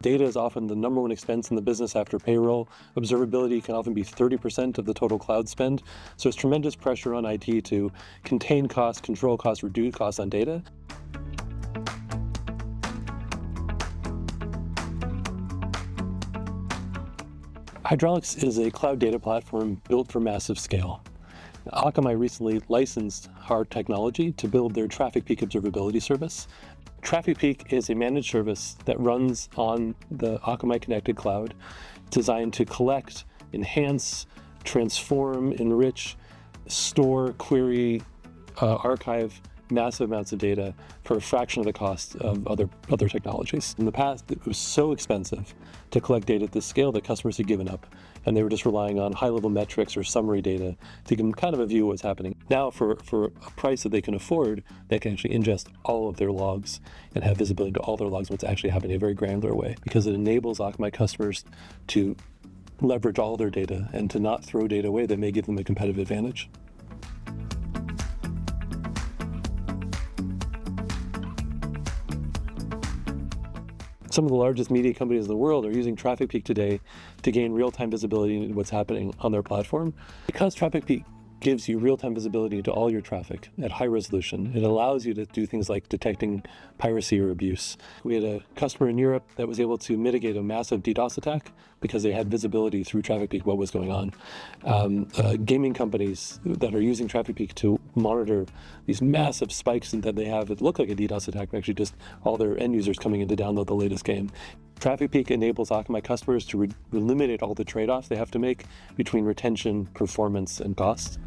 Data is often the number one expense in the business after payroll. Observability can often be 30% of the total cloud spend. So there's tremendous pressure on IT to contain costs, control costs, reduce costs on data. Hydrolix is a cloud data platform built for massive scale. Akamai recently licensed our technology to build their TrafficPeak observability service. TrafficPeak is a managed service that runs on the Akamai Connected Cloud, designed to collect, enhance, transform, enrich, store, query, archive massive amounts of data for a fraction of the cost of other technologies. In the past, it was so expensive to collect data at this scale that customers had given up, and they were just relying on high-level metrics or summary data to give them kind of a view of what's happening. Now, for a price that they can afford, they can actually ingest all of their logs and have visibility to all their logs, what's actually happening in a very granular way, because it enables Akamai customers to leverage all their data and to not throw data away that may give them a competitive advantage. Some of the largest media companies in the world are using TrafficPeak today to gain real-time visibility into what's happening on their platform. Because TrafficPeak gives you real-time visibility into all your traffic at high resolution, it allows you to do things like detecting piracy or abuse. We had a customer in Europe that was able to mitigate a massive DDoS attack because they had visibility through TrafficPeak what was going on. Gaming companies that are using TrafficPeak to monitor these massive spikes that they have that look like a DDoS attack, but actually just all their end users coming in to download the latest game. TrafficPeak enables Akamai customers to eliminate all the trade-offs they have to make between retention, performance, and cost.